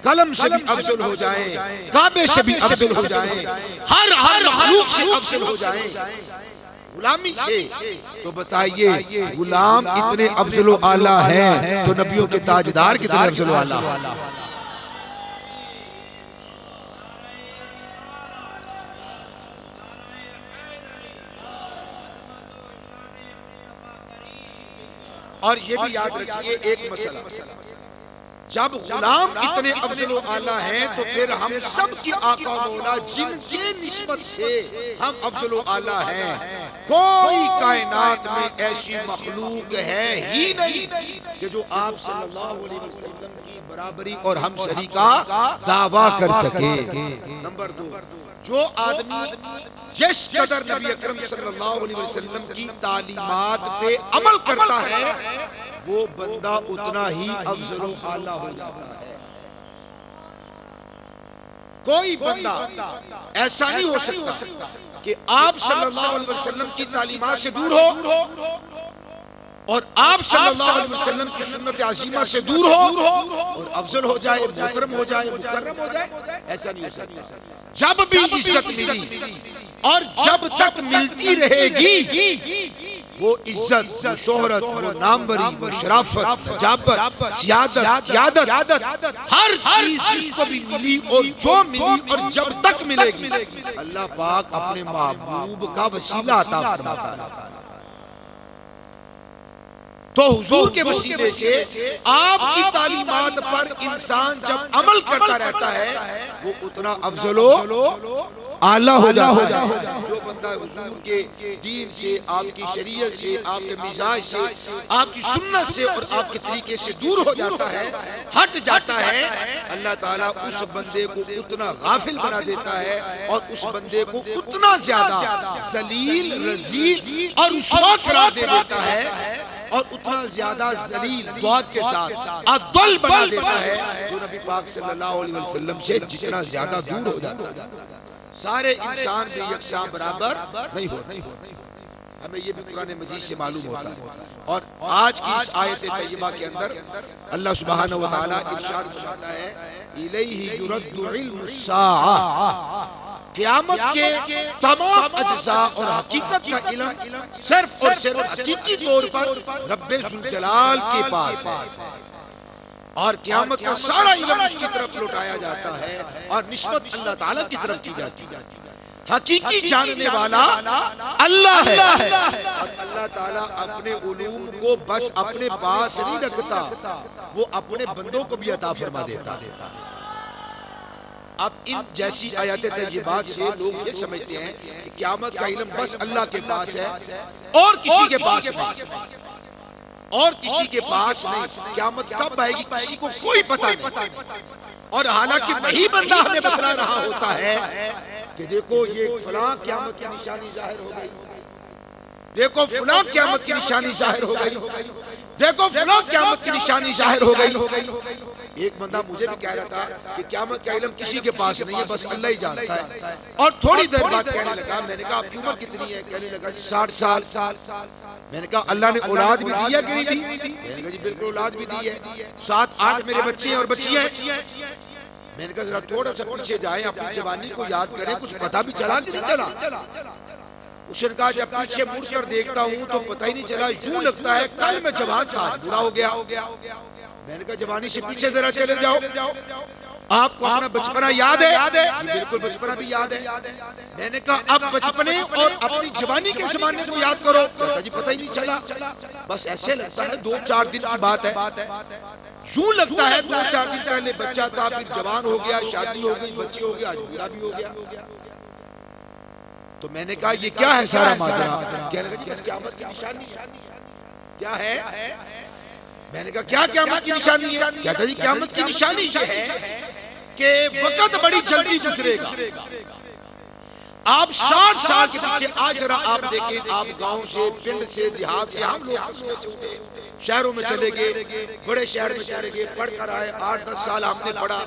قلم سے بھی افضل ہو جائیں، کعبے سے بھی افضل ہو جائیں، ہر مخلوق سے افضل ہو جائیں غلامی سے. تو بتائیے غلام اتنے افضل و اعلیٰ ہیں تو نبیوں کے تاجدار کتنے افضل و اعلیٰ ہیں. اور یہ بھی یاد رکھیے ایک مسئلہ، جب غلام اتنے افضل و اعلیٰ ہیں تو پھر ہم سب کی آقا مولا جن کے نسبت سے ہم افضل و اعلیٰ ہیں، کوئی کائنات میں ایسی مخلوق ہے ہی نہیں کہ جو آپ صلی اللہ علیہ وسلم کی برابری اور ہمسری کا دعویٰ کر سکے. نمبر 2، جو آدمی جس قدر نبی اکرم صلی اللہ علیہ وسلم کی تعلیمات پہ عمل کرتا ہے وہ بندہ اتنا ہی افضل و اعلیٰ ہو جاتا ہے۔ کوئی بندہ ایسا نہیں ہو سکتا کہ آپ صلی اللہ علیہ وسلم کی تعلیمات سے دور ہو اور آپ صلی اللہ علیہ وسلم کی سنت عظیمہ سے دور ہو اور افضل ہو جائے، محترم ہو جائے، مکرم ہو جائے، ایسا نہیں ہو سکتا۔ جب بھی عزت ملی اور جب تک ملتی رہے گی وہ عزت، وہ شہرت، وہ ناموری، وہ شرافت، جابت، سیادت، قیادت، ہر چیز جس کو بھی ملی اور جو ملی اور جب تک ملے گی اللہ پاک اپنے محبوب کا وسیلہ عطا فرماتا ہے۔ تو حضور کے وسیلے سے آپ کی تعلیمات پر انسان جب عمل کرتا رہتا ہے وہ اتنا افضل و اعلیٰ ہو جاتا ہے۔ جو بندہ حضور کے دین سے، آپ کی شریعت سے، آپ کے مزاج سے، آپ کی سنت سے اور آپ کے طریقے سے دور ہو جاتا ہے، ہٹ جاتا ہے، اللہ تعالیٰ اس بندے کو اتنا غافل بنا دیتا ہے اور اس بندے کو اتنا زیادہ ذلیل، رذیل اور رسوا قرار دے دیتا ہے اور اتنا زیادہ ذلیل دعات کے ساتھ عدل بنا دیتا ہے جو نبی پاک صلی اللہ علیہ وسلم سے جتنا زیادہ دور ہو جاتا ہے۔ سارے انسان بھی یکساں برابر نہیں ہوتے، ہمیں یہ بھی قرآن مجید سے معلوم ہوتا ہے۔ اور آج کی اس آیت طیبہ کے اندر اللہ سبحانہ وتعالیٰ ارشاد فرماتا ہے الیہ یرد علم الساعہ، قیامت کے تمام اجزاء اور حقیقت کا علم صرف اور صرف حقیقی طور پر رب ذوالجلال کے پاس ہے، اور قیامت کا سارا علم اس کی طرف لوٹایا جاتا ہے اور نسبت اللہ تعالیٰ کی طرف کی جاتی ہے۔ حقیقی جاننے والا اللہ ہے اور اللہ تعالیٰ اپنے علوم کو بس اپنے پاس نہیں رکھتا، وہ اپنے بندوں کو بھی عطا فرما دیتا ہے۔ اب ان جیسی آیات طیبات سے لوگ یہ سمجھتے ہیں کہ قیامت کا علم بس اللہ کے پاس ہے اور کسی کے پاس نہیں، اور کسی کے پاس نہیں، قیامت کب آئے گی کسی کو کوئی پتہ نہیں۔ اور حالانکہ وہی بندہ ہمیں بتلا رہا ہوتا ہے کہ دیکھو یہ فلاں قیامت کی نشانی ظاہر ہو گئی، دیکھو فلاں قیامت کی نشانی ظاہر ہو گئی، دیکھو فلاں قیامت کی نشانی ظاہر ہو گئی۔ ایک بندہ مجھے بھی کہہ رہا تھا کہ قیامت کا علم کسی کے پاس نہیں ہے، بس اللہ ہی جانتا ہے، اور تھوڑی دیر بعد کہنے لگا، میں نے کہا آپ کی عمر کتنی ہے؟ کہنے لگا 60 سال۔ میں نے کہا اللہ نے اولاد بھی دی ہے کہ نہیں دی؟ میں نے کہا جی بالکل اولاد بھی دی ہے، 7-8 میرے بچے ہیں اور بچیاں ہیں۔ میں نے کہا ذرا تھوڑا سا پیچھے جائیں، اپنی جوانی کو یاد کریں، کچھ پتہ بھی چلا کہ نہیں چلا؟ اس نے کہا جب پیچھے مڑ کر دیکھتا ہوں تو پتہ ہی نہیں چلا، یوں لگتا ہے کل میں جوان تھا بوڑھا ہو گیا۔ میں نے کہا جوانی سے پیچھے ذرا چلے جاؤ، آپ کو اپنا بچپنا یاد ہے؟ بالکل بچپنا بھی یاد ہے۔ میں نے کہا اب بچپنے اور اپنی جوانی کے زمانے کو یاد کرو، کہتا جی پتہ ہی نہیں چلا، بس ایسے لگتا ہے 2-4 دن کی بات ہے، یوں لگتا ہے 2-4 دن پہلے بچہ تھا، پھر جوان ہو گیا، شادی ہو گئی، بچے ہو گیا، آج بوڑھا بھی ہو گیا۔ تو میں نے کہا یہ کیا ہے سارا ماجرا؟ کہنے لگا جی بس قیامت کی نشانی کیا ہے؟ میں نے کہا کیا قیامت کی نشانی ہے؟ کہتا جی قیامت کی نشانی یہ ہے کہ وقت بڑی جلدی گزرے گا۔ آپ 60 سال کے پیچھے آج ذرا آپ دیکھیں، آپ گاؤں سے، پنڈ سے، دیہات سے، ہم لوگ قصبے سے اٹھے، شہروں میں چلے گئے، بڑے شہر میں چلے گئے، پڑھ کر آئے، 8-10 سال ہم نے پڑھا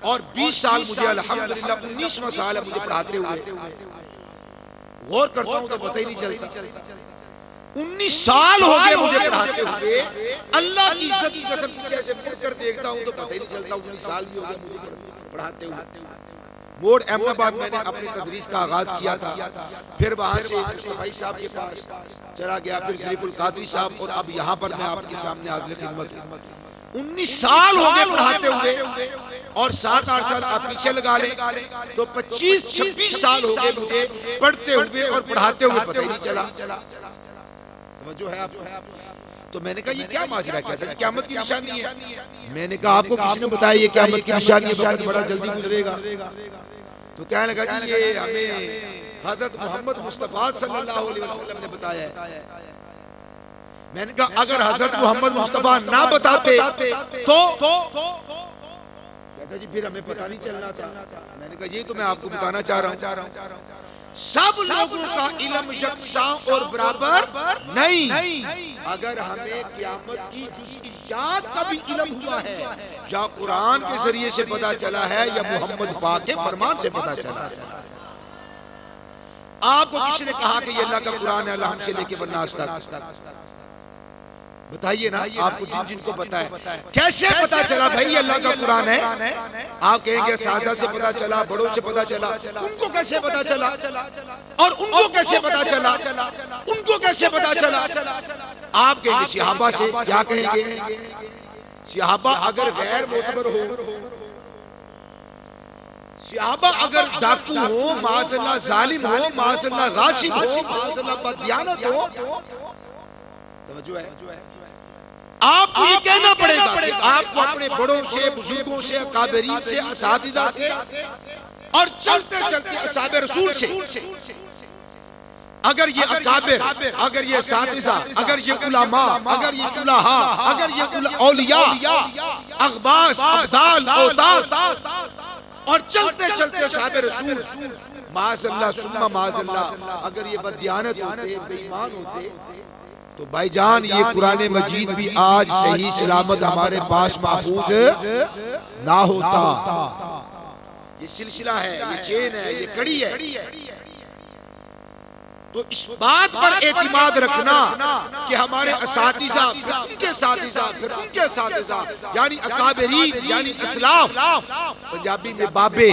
اور 20 سال مجھے الحمدللہ 19واں سال ہے مجھے پڑھاتے ہوئے، غور کرتا ہوں تو پتہ ہی نہیں چلتا۔ 19 سال ہو گئے مجھے پڑھاتے ہوئے، اللہ کی عزت کی قسم پیچھے سے مڑ کر دیکھتا ہوں تو پتہ ہی نہیں چلتا 19 سال بھی ہو گئے مجھے پڑھاتے ہوئے۔ موڑ احمد آباد میں نے اپنی تدریس کا آغاز کیا تھا، پھر وہاں سے مصطفی صاحب کے پاس چلا گیا، پھر ظریف القادری صاحب، اور اب یہاں پر میں آپ کے سامنے حاضر خدمت ہوں۔ 19 سال ہو گئے پڑھاتے ہوئے، اور 7-8 سال آپ پیچھے لگا لیں تو 25-26 سال ہو گئے مجھے پڑھتے ہوئے اور پڑھاتے ہوئے، پتہ ہی نہیں چلا۔ توجہ ہے آپ کو؟ تو میں نے کہا یہ کیا ماجرا ہے؟ کہتا ہے قیامت کی نشانی ہے۔ میں نے کہا آپ کو کسی نے بتایا یہ قیامت کی نشانی ہے، وقت بڑا جلدی گزرے گا؟ تو کہنے لگا جی یہ ہمیں حضرت محمد مصطفیٰ صلی اللہ علیہ وسلم نے بتایا ہے۔ میں نے کہا اگر حضرت محمد مصطفیٰ نہ بتاتے تو کہتا جی پھر ہمیں پتہ نہیں چلنا تھا۔ میں نے کہا یہ تو میں آپ کو بتانا چاہ رہا ہوں سب لوگوں کا علم یکساں اور برابر نہیں. اگر ہمیں قیامت کی جزئیات کا بھی علم ہوا ہے یا قرآن کے ذریعے سے پتا چلا ہے یا محمد پاک کے فرمان سے پتا چلا ہے. آپ کو کسی نے کہا کہ یہ اللہ کا قرآن ہے الحم سے لے کے والناس تک؟ بتائیے نا آپ کو جن کو پتا ہے. کیسے پتا چلا بھائی یہ اللہ کا قرآن ہے؟ آپ کہیں گے سازہ سے پتا چلا, بڑوں سے پتا چلا. ان کو کیسے پتا چلا؟ اور ان کو کیسے پتا چلا؟ ان کو کیسے پتا چلا؟ آپ کہیں گے صحابہ سے. کیا کہیں گے؟ صحابہ اگر غیر معتبر ہو, صحابہ اگر ڈاکو ہو, معاذ اللہ ظالم ہو, معاذ اللہ غاصب ہو, معاذ اللہ بددیانت ہو, توجہ ہے, آپ کو یہ کہنا پڑے گا کہ آپ کو اپنے بڑوں سے, بزرگوں سے, اکابرین سے, اساتذہ سے اور چلتے چلتے اصحاب رسول سے, اگر یہ اکابر, اگر یہ اساتذہ, اگر یہ علماء, اگر یہ صلحاء, اگر یہ اولیاء, اغباس, ابدال, اوتاد اور چلتے چلتے اصحاب رسول معاذ اللہ ثم معاذ اللہ اگر یہ بددیانت ہوتے, بے ایمان ہوتے, تو بھائی جان یہ قرآن مجید بھی آج صحیح سلامت ہمارے پاس محفوظ نہ ہوتا. یہ سلسلہ ہے, یہ چین ہے, یہ کڑی ہے. تو اس بات پر اعتماد رکھنا کہ ہمارے اساتذہ, پھر ان کے اساتذہ, پھر ان کے اساتذہ, یعنی اکابرین, یعنی اسلاف, پنجابی میں بابے,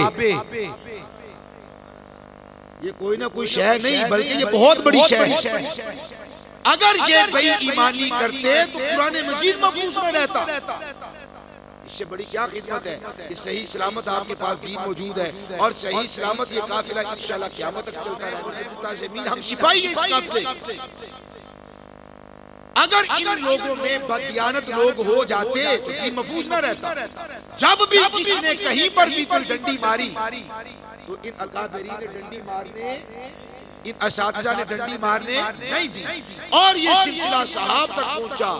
یہ کوئی نہ کوئی شے نہیں بلکہ یہ بہت بڑی شے ہے. اگر یہ بے ایمانی کرتے تو قرآن مجید محفوظ میں رہتا. اس سے بڑی کیا خدمت ہے کہ صحیح سلامت آپ کے پاس دین موجود ہے, اور صحیح سلامت یہ قافلہ انشاءاللہ قیامت تک چلتا رہے. ہم سپاہی ہیں اس قافلے. اگر ان لوگوں میں بددیانت لوگ ہو جاتے تو دین محفوظ نہ رہتا. جب بھی جس نے کہیں پر بھی کوئی ڈنڈی ماری تو ان اکابرین نے ڈنڈی مارنے, ان اساتذہ نے ڈنڈی مارنے نہیں دی, اور یہ سلسلہ صحاب تک پہنچا.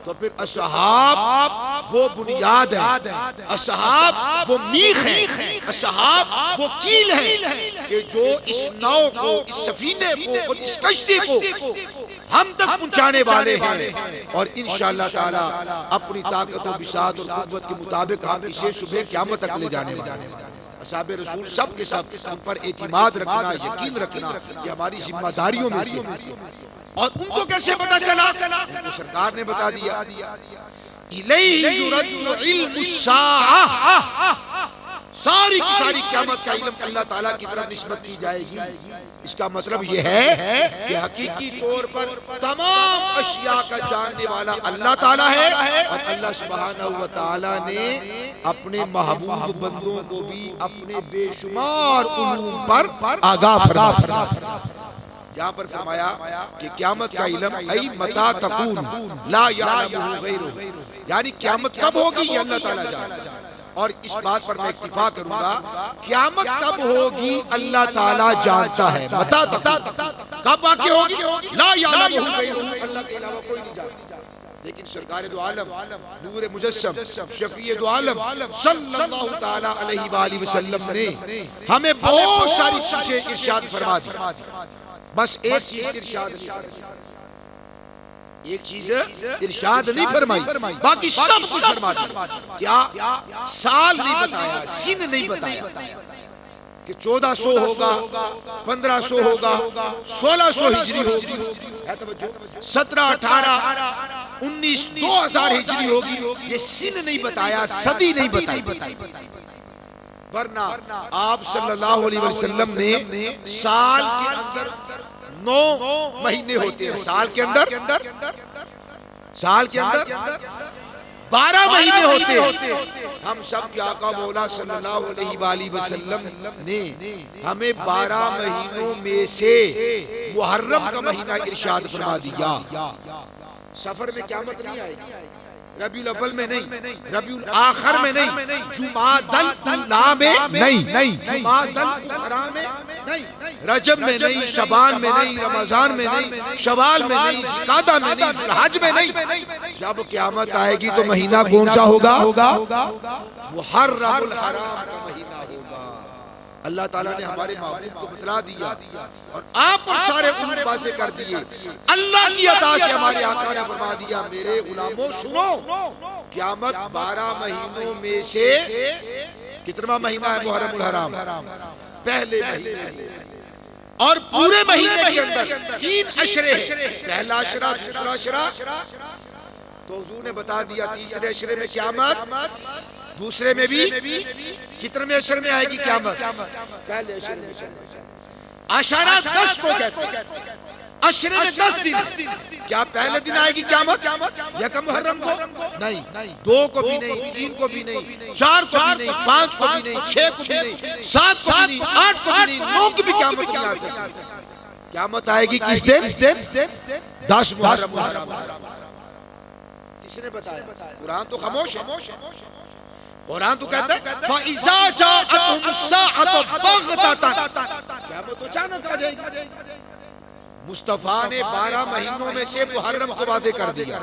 تو پھر اصحاب وہ بنیاد ہے, اصحاب وہ میخ ہے, اصحاب وہ کیل ہے کہ جو اس ناؤ کو, اس سفینے کو اور اس کشتی کو ہم تک پہنچانے والے ہیں. اور انشاءاللہ تعالی اپنی طاقت و بساط اور قوت کے مطابق ہم اسے صبح قیامت تک لے جانے والے ہیں. اصحاب رسول سب کے سب ان پر اعتماد رکھنا, یقین رکھنا یہ ہماری ذمہ داریوں میں سے. اور ان کو کیسے پتا چلا؟ ان کو سرکار نے بتا دیا. الیہ یرد علم الساعہ, ساری کی ساری قیامت کا علم اللہ تعالیٰ کی طرف نسبت کی جائے گی. اس کا مطلب یہ ہے کہ حقیقی طور پر تمام اشیاء کا جاننے والا اللہ تعالیٰ ہے, اور اللہ سبحانہ وتعالیٰ نے اپنے محبوب بندوں کو بھی اپنے بے شمار علوم پر آگاہ فرما. یہاں پر فرمایا کہ قیامت کا علم ای متا تکون لا یعلمہ غیرہ, یعنی قیامت کب ہوگی یہ اللہ تعالیٰ جانتا. اور اس بات پر میں اکتفا کروں گا, قیامت کب ہوگی اللہ تعالیٰ جانتا ہے. متا تکون کب واقع ہوگی لا یعلمہ غیرہ, اللہ کے علاوہ کوئی نہیں جانتا. لیکن سرکار دو عالم, نور مجسم, شفیع دو عالم صلی اللہ تعالیٰ علیہ وآلہ وسلم نے ہمیں بہت ساری چیزیں ارشاد فرما دی. بس ایک چیز ارشاد نہیں فرمائی, ایک چیز ارشاد نہیں فرمائی, باقی سب کچھ فرما دیا. کیا؟ سال نہیں بتایا, سن نہیں بتایا کہ 1400 ہوگا, 1500 ہوگا, 1600 ہجری ہوگی, 17, 18, 19, 2000 ہجری ہوگی, یہ سن نہیں بتایا, صدی نہیں بتائی. ورنہ آپ صلی اللہ علیہ وسلم نے سال کے اندر 9 مہینے ہوتے ہیں, سال کے اندر 12 مہینے ہوتے ہیں. ہم سب کے آقا مولا صلی اللہ علیہ وآلہ وسلم نے ہمیں 12 مہینوں میں سے محرم کا مہینہ ارشاد فرما دیا. سفر میں قیامت نہیں آئے گی, ربیع الاول میں نہیں, ربیع الاخر میں نہیں, جمعہ الاولیٰ میں نہیں, جمعہ الاخرہ میں نہیں, رجب میں نہیں, شعبان میں نہیں, رمضان میں نہیں, شوال میں نہیں, ذوالقعدہ میں نہیں, ذوالحج میں نہیں. جب قیامت آئے گی تو مہینہ کون سا ہوگا؟ محرم الحرام کا مہینہ ہوگا. اللہ تعالیٰ نے ہمارے محبوب کو بتلا دیا اور آپ پر سارے علوم واضح کر دیے. اللہ کی عطا سے ہمارے آقا نے فرما دیا میرے غلاموں سنو قیامت 12 مہینوں میں سے کتنا مہینہ ہے محرم الحرام پہلے مہینے اور پورے مہینے کے اندر 3 عشرے پہلا عشرہ دوسرا عشرہ تو حضور نے بتا دیا تیسرے عشرے میں قیامت دوسرے میں بھی کتنے عشر میں آئے گی قیامت پہلے عشر میں عشرہ 10 کو کہتے ہیں عشرے میں 10 دن کیا پہلے دن آئے گی قیامت یکم محرم کو نہیں 2 کو بھی نہیں 3 کو بھی نہیں 4 کو بھی نہیں 5 کو بھی نہیں 6 کو بھی نہیں 7 کو بھی نہیں 8 کو بھی نہیں 9 کی بھی قیامت نہیں آ سکتی قیامت آئے گی کس دن 10 محرم کس نے بتایا قرآن تو خاموش ہے قرآن تو کہتا ہے فَإِذَا جَاءَتْهُمُ السَّاعَةُ بَغْتَةً قیامت اچانک آ جائے گی. مصطفیٰ نے 12 مہینوں میں سے محرم کو واضح کر دیا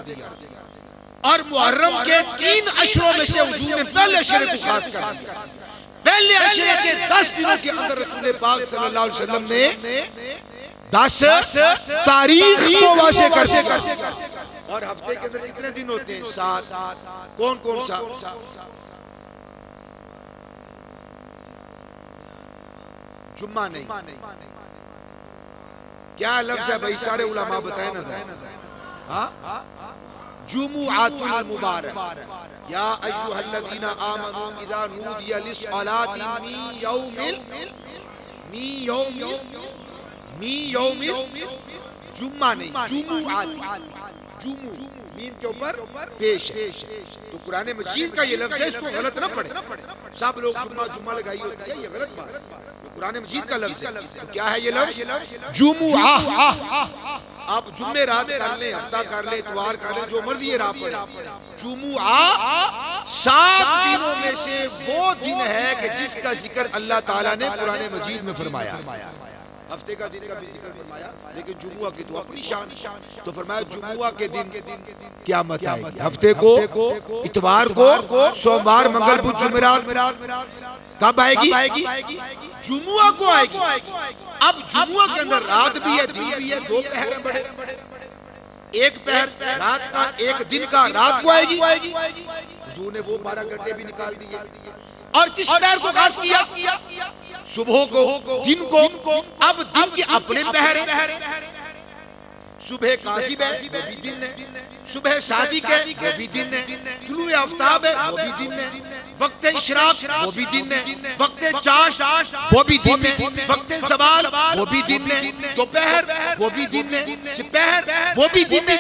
اور محرم کے 3 عشروں میں سے حضور نے پہلے عشرے کو خاص کر دیا. پہلے عشرے کے 10 دنوں کے اندر رسول پاک صلی اللہ علیہ وسلم نے 10 تاریخ کو واضح کر دیا. اور ہفتے کے اندر کتنے دن ہوتے ہیں 7 کون سا جمعہ نہیں کیا لفظ ہے بھائی سارے علماء بتائیں نا جمعۃ المبارک یا ایھا الذین آمنوا اذا نودی للصلاة من یوم جمعہ نہیں جمعہ میم کے اوپر پیش ہے تو قرآن مجید کا یہ لفظ ہے اس کو غلط نہ پڑھیں. سب لوگ جمعہ لگائی ہوتی ہے یہ غلط بات ہے. قرآن مجید کا لفظ ہے تو کیا ہے یہ لفظ جمعہ. آپ جمعہ رات کر لیں ہفتہ کر لیں اتوار کر لیں جو مرضی ہے آپ پڑھیں. جمعہ 7 دنوں میں سے وہ دن ہے کہ جس کا ذکر اللہ تعالیٰ نے قرآن مجید میں فرمایا. ہفتے کا دن کا بھی ذکر فرمایا لیکن جمعہ کی تو اپنی شان تو فرمایا جمعہ کے دن قیامت آئے گی. ہفتے کو اتوار کو سوموار منگل بدھ جمعرات کب آئے گی جمعہ کو آئے گی. اب جمعہ کے اندر رات بھی ہے دن بھی ہے 2 پہر ہیں بڑے ایک پہر رات کا ایک دن کا رات کو آئے گی. حضور نے وہ 12 گھنٹے بھی نکال دیے اور کس پہر کو خاص کیا صبح کو دن کو. اب دن کی اپنے پہر صبح کاذب ہے وہ بھی دن ہے صبح صادق ہے وہ بھی دن ہے طلوع آفتاب ہے وہ بھی دن ہے وقت اشراق وہ بھی دن ہے وقت چاش وہ بھی دن ہے وقت زوال وہ بھی دن ہے دوپہر وہ بھی دن ہے سپہر وہ بھی دن ہے.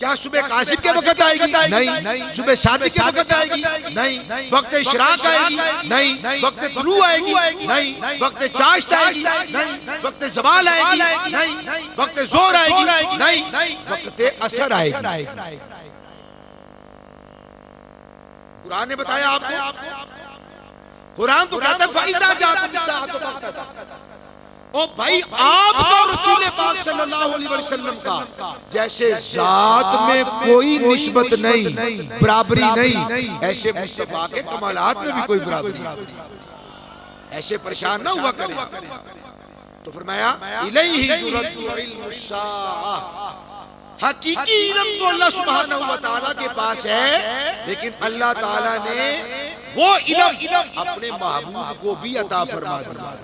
کیا صبح کاذب کے وقت آئے گی نہیں صبح صادق کے وقت آئے گی نہیں وقت اشراق آئے گی نہیں وقت طلوع آئے گی نہیں وقت چاشت آئے گی نہیں وقت زوال آئے گی نہیں وقت ظہر آئے گی نہیں وقت عصر آئے گی. قرآن نے بتایا آپ کو قرآن تو کہتا ہے فَإِذَا جَاءَتْ السَّاعَةُ بَغْتَةً. او بھائی آپ کا رسول پاک صلی اللہ علیہ وسلم کا جیسے ذات میں کوئی نسبت نہیں برابری نہیں ایسے مصطفیٰ کے کمالات میں بھی کوئی برابری نہیں. ایسے پریشان نہ ہوا کریں. تو فرمایا الیہ یرد علم الساعہ. حقیقی علم تو اللہ سبحانہ وتعالی کے پاس ہے لیکن اللہ تعالیٰ نے وہ علم اپنے محبوب کو بھی عطا فرما دیا.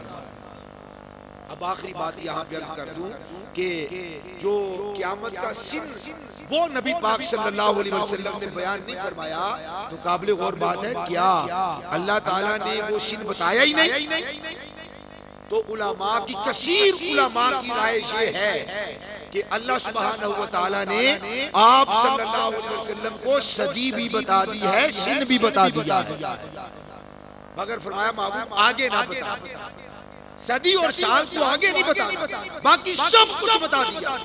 اب آخری بات یہاں پہ عرض کر دوں کہ جو قیامت کا سن وہ نبی پاک صلی اللہ علیہ وسلم نے بیان نہیں فرمایا تو قابل غور بات ہے کیا اللہ تعالیٰ نے وہ سن بتایا ہی نہیں. تو علماء کی کثیر علماء کی رائے یہ ہے کہ اللہ سبحانہ وتعالی نے آپ صلی اللہ علیہ وسلم کو صدی بھی بتا دی ہے سن بھی بتا دیا ہے مگر فرمایا محبوب آگے نہ بتا. صدی اور سال کو آگے نہیں بتانا باقی سب کچھ بتا دیا.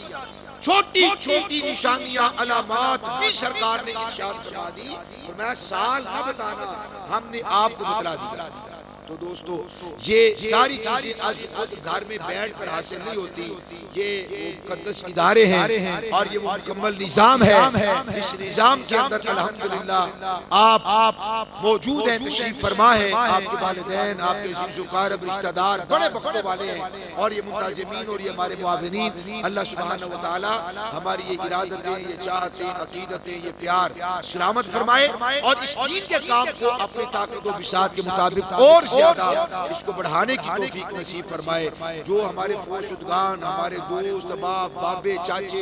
چھوٹی چھوٹی نشانیاں علامات بھی سرکار نے ارشاد فرما دی. فرمایا سال نہ بتانا ہم نے آپ کو بتلا دیا. تو دوستو یہ ساری چیزیں آج خود گھر میں بیٹھ کر حاصل نہیں ہوتی، یہ مقدس ادارے ہیں اور یہ وہ مکمل نظام ہے جس نظام کے اندر الحمدللہ آپ موجود ہیں، تشریف فرما ہے، آپ کے والدین، آپ کے عزیز و اقارب، رشتہ دار بڑے بختوں والے ہیں، اور یہ منتظمین اور یہ ہمارے معاونین، اللہ سبحانہ و تعالی ہماری یہ ارادتیں، یہ چاہتیں، عقیدتیں، یہ پیار سلامت فرمائے اور اس دین کے کام کو اپنے طاقت و بساط کے مطابق اور زیادہ اس کو بڑھانے کی توفیق نصیب فرمائے۔ جو ہمارے فوت شدگان، ہمارے دوست، باپ، بابے، چاچے،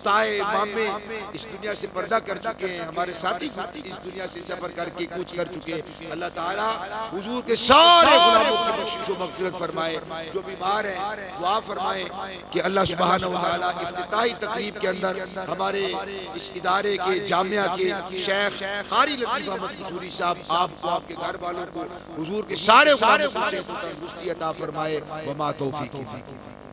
تائے، مامے اس دنیا سے پردہ کر چکے ہیں، ہمارے ساتھی اس دنیا سے سفر کر کے کچھ کر چکے، اللہ تعالیٰ حضور کے سارے گناہوں کی بخشش و مغفرت فرمائے۔ جو بیمار ہیں دعا فرمائے کہ اللہ سبحانہ و تعالیٰ افتتاحی تقریب کے اندر ہمارے اس ادارے کے جامعہ کے شیخ قاری لطیف احمد قصوری صاحب آپ کو، آپ کے گھر والوں کو حضور کے سارے غلاموں سے تندرستی عطا فرمائے۔ وما توفیق